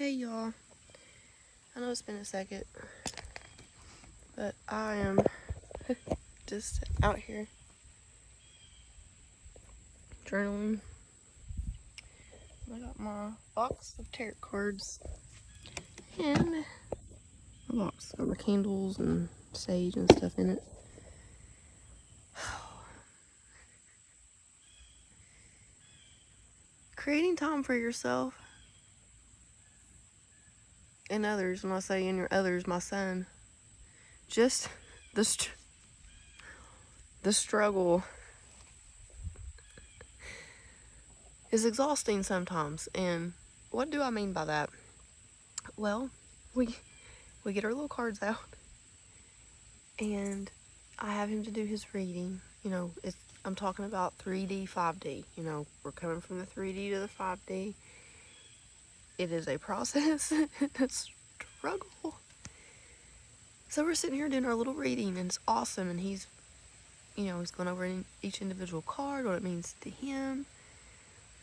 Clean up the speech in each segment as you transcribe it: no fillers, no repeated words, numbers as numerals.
Hey y'all, I know it's been a second, but I am just out here journaling. I got my box of tarot cards and a box got my candles and sage and stuff in it. Creating time for yourself and others, when I say in your others, my son, just the struggle is exhausting sometimes. And what do I mean by that? Well, we get our little cards out and I have him to do his reading. You know, I'm talking about 3D, 5D. You know, we're coming from the 3D to the 5D. It is a process, a struggle. So we're sitting here doing our little reading, and it's awesome. And he's going over each individual card, what it means to him,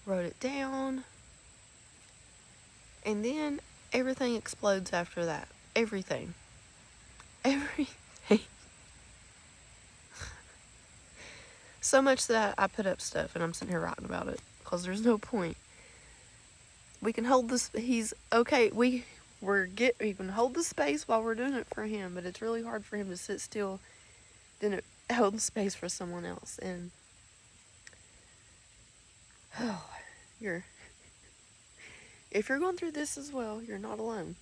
wrote it down, and then everything explodes after that. Everything. So much that I put up stuff, and I'm sitting here writing about it because there's no point. We can hold this. He's okay. We can hold the space while we're doing it for him, but it's really hard for him to sit still, then hold the space for someone else. And if you're going through this as well, you're not alone.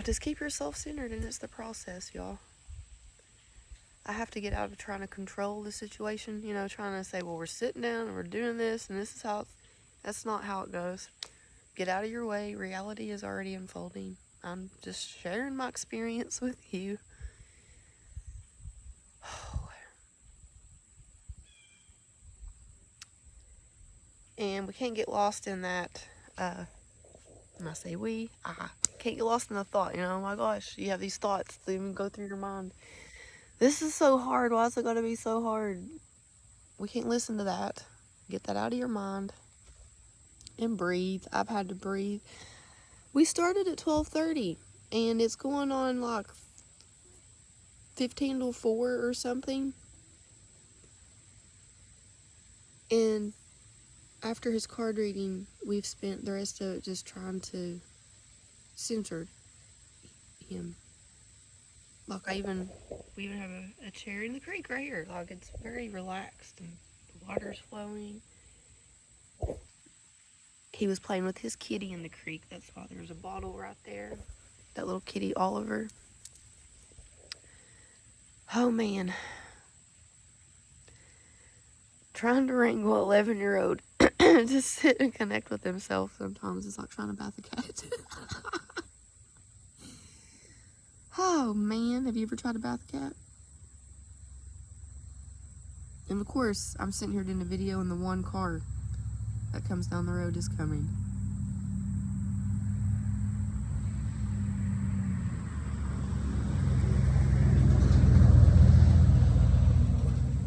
Just keep yourself centered, and it's the process, y'all. I have to get out of trying to control the situation, trying to say, well, we're sitting down and we're doing this, and this is how that's not how it goes. Get out of your way. Reality is already unfolding. I'm just sharing my experience with you. And we can't get lost in that. And I say I can't get lost in the thought, oh my gosh, you have these thoughts that even go through your mind. This is so hard. Why is it going to be so hard? We can't listen to that. Get that out of your mind and breathe. I've had to breathe. We started at 12:30 and it's going on like 15 to 4 or something. And after his card reading, we've spent the rest of it just trying to center him. Like we even have a chair in the creek right here. Like it's very relaxed and the water's flowing. He was playing with his kitty in the creek. That's why there's a bottle right there. That little kitty Oliver. Oh man. Trying to wrangle 11-year-old to sit and connect with himself sometimes is like trying to bath a cat. Oh man, have you ever tried to bath a cat? And of course, I'm sitting here doing a video and the one car that comes down the road is coming.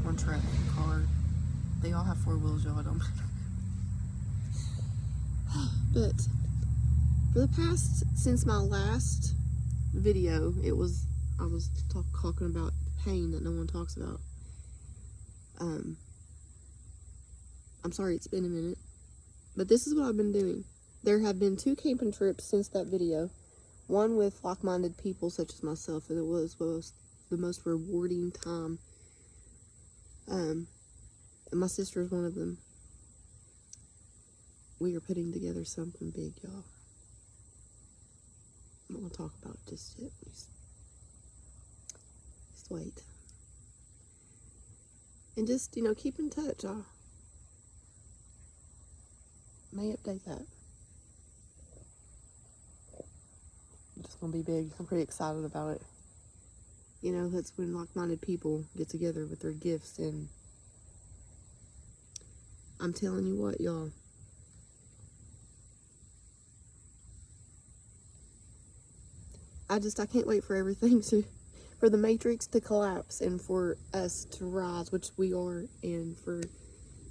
One truck, car. They all have 4 wheels, y'all don't. But for the past, since my last video, I was talking about pain that no one talks about. I'm sorry it's been a minute, but this is what I've been doing. There have been 2 camping trips since that video. One with like-minded people such as myself, and it was the most rewarding time. And my sister is one of them. We are putting together something big, y'all. I'm not going to talk about it just yet. Just wait. And just, keep in touch. I may update that. It's just going to be big. I'm pretty excited about it. That's when like-minded people get together with their gifts, and I'm telling you what, y'all. I can't wait for everything for the matrix to collapse and for us to rise, which we are, and for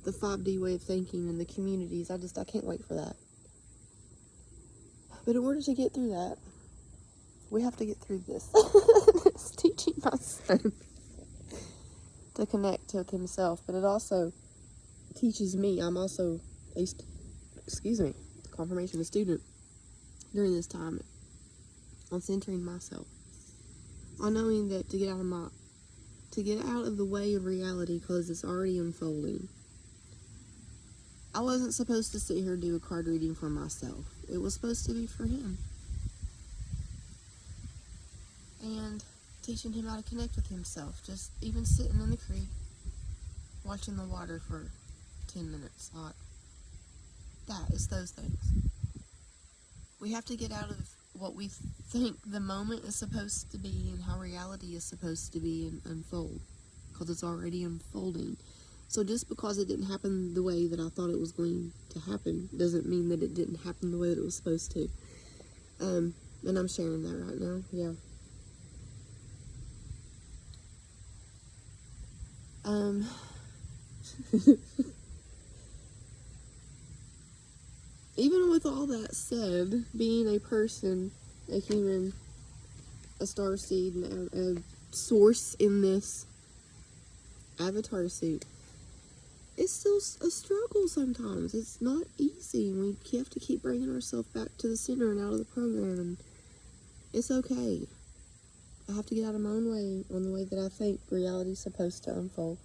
the 5D way of thinking and the communities. I can't wait for that. But in order to get through that, we have to get through this. It's teaching my son to connect with himself, but it also teaches me. I'm also a confirmation student during this time on centering myself, on knowing that to get out of the way of reality because it's already unfolding. I wasn't supposed to sit here and do a card reading for myself. It was supposed to be for him. And teaching him how to connect with himself. Just even sitting in the creek, watching the water for 10 minutes. It's those things. We have to get out of what we think the moment is supposed to be and how reality is supposed to be and unfold. Because it's already unfolding. So just because it didn't happen the way that I thought it was going to happen doesn't mean that it didn't happen the way that it was supposed to. And I'm sharing that right now. Yeah. Even with all that said, being a person, a human, a starseed, and a source in this avatar suit, it's still a struggle sometimes. It's not easy. We have to keep bringing ourselves back to the center and out of the program, and it's okay. I have to get out of my own way on the way that I think reality's supposed to unfold.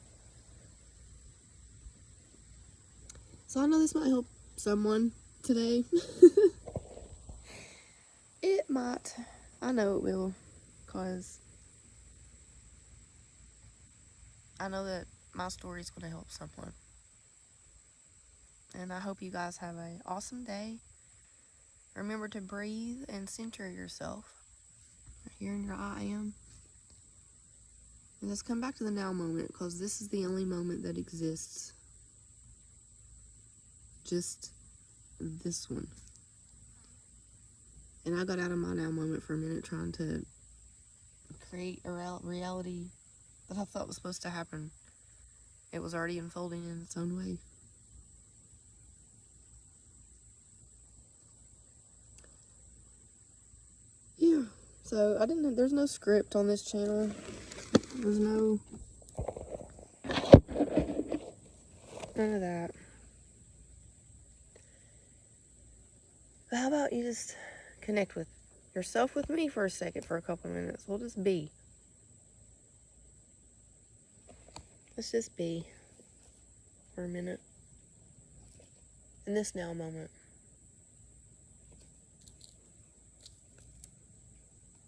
So I know this might help someone today. It might. I know it will, because I know that my story is going to help someone. And I hope you guys have an awesome day. Remember to breathe and center yourself. Here in your I am. And let's come back to the now moment, because this is the only moment that exists. Just this one. And I got out of my now moment for a minute trying to create a reality that I thought was supposed to happen. It was already unfolding in its own way. Yeah, so there's no script on this channel. There's none of that. But how about you just connect with yourself with me for a second, for a couple of minutes. We'll just be. Let's just be for a minute in this now moment.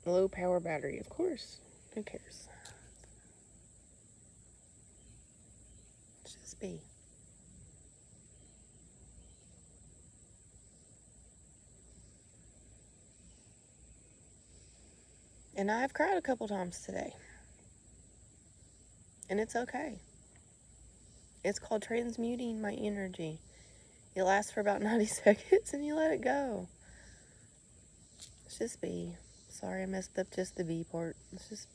A low power battery, of course. Who cares? Let's just be. And I've cried a couple times today. And it's okay. It's called transmuting my energy. It lasts for about 90 seconds and you let it go. Let's just be. Sorry I messed up just the be part. Let's just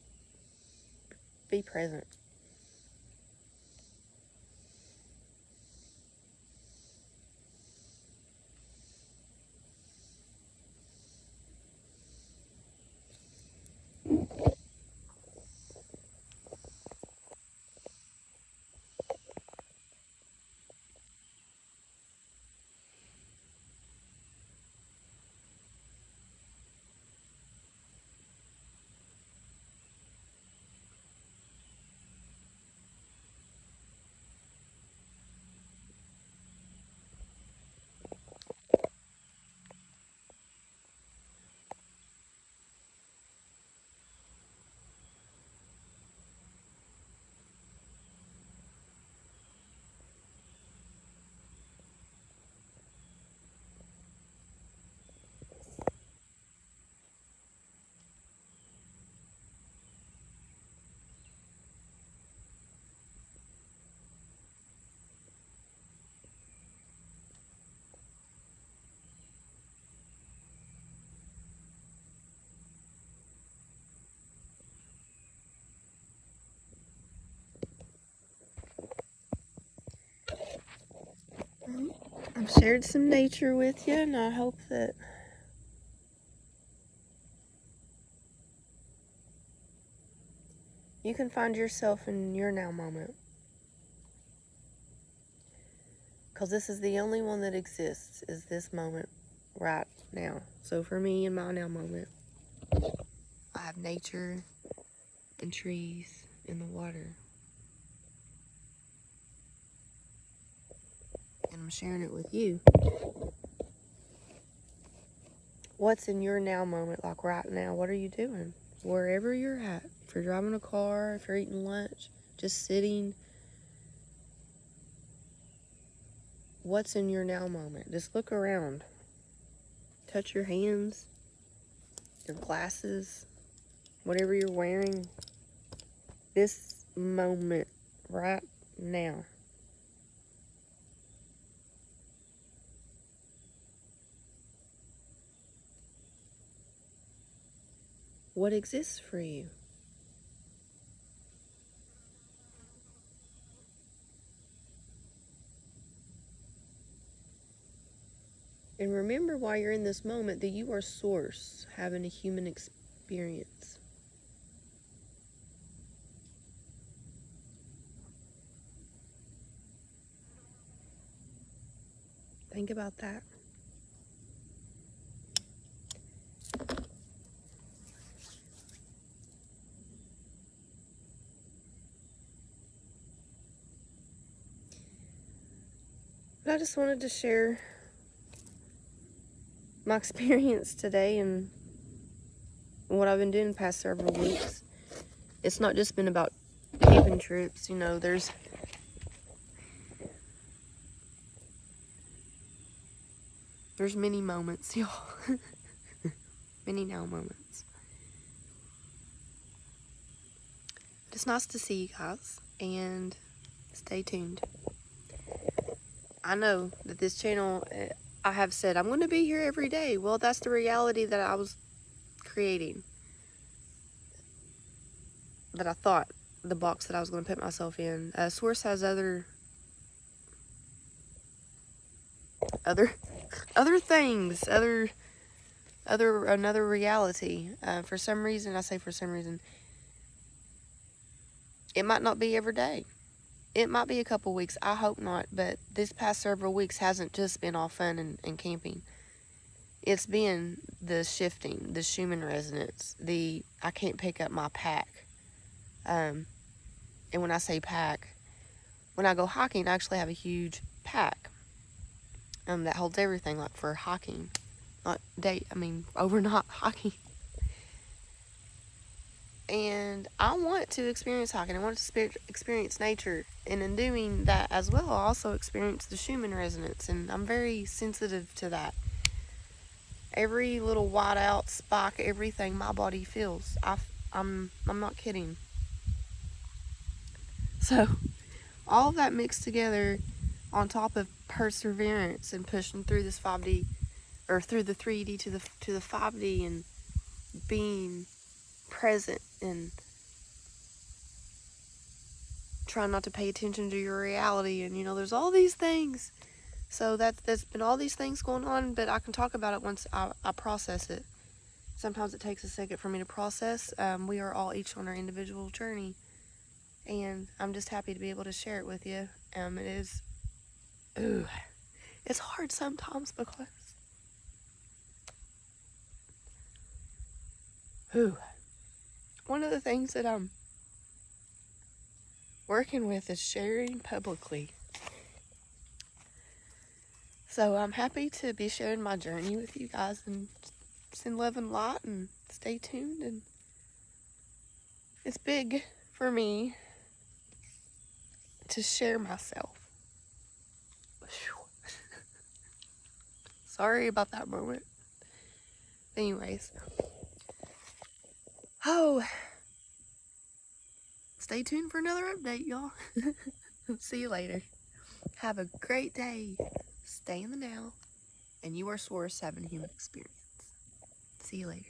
be present. I've shared some nature with you, and I hope that you can find yourself in your now moment. Because this is the only one that exists, is this moment right now. So for me, in my now moment, I have nature and trees and the water. And I'm sharing it with you. What's in your now moment, like right now? What are you doing? Wherever you're at. If you're driving a car, if you're eating lunch, just sitting. What's in your now moment? Just look around. Touch your hands, your glasses, whatever you're wearing. This moment right now. What exists for you? And remember, while you're in this moment, that you are source having a human experience. Think about that. But I just wanted to share my experience today and what I've been doing the past several weeks. It's not just been about camping trips, you know, there's many moments, y'all. Many now moments. It's nice to see you guys, and stay tuned. I know that this channel, I have said I'm going to be here every day. Well, that's the reality that I was creating. That I thought, the box that I was going to put myself in. Source has other things, another reality. For some reason, I say for some reason, it might not be every day. It might be a couple weeks. I hope not. But this past several weeks hasn't just been all fun and camping. It's been the shifting, the Schumann resonance, I can't pick up my pack. And when I say pack, when I go hiking, I actually have a huge pack that holds everything, like for hiking. Overnight hiking. And I want to experience hiking. I want to experience nature. And in doing that as well, I also experience the Schumann resonance. And I'm very sensitive to that. Every little white out spike, everything my body feels. I'm not kidding. So, all of that mixed together on top of perseverance and pushing through this 5D, or through the 3D to the 5D, and being present and trying not to pay attention to your reality, and there's all these things. So that's been all these things going on, but I can talk about it once I process it. Sometimes it takes a second for me to process. We are all each on our individual journey, and I'm just happy to be able to share it with you. It's hard sometimes because one of the things that I'm working with is sharing publicly. So I'm happy to be sharing my journey with you guys, and send love and light, and stay tuned. And it's big for me to share myself. Sorry about that moment. Anyways. Stay tuned for another update, y'all. See you later. Have a great day. Stay in the now. And you are source having a human experience. See you later.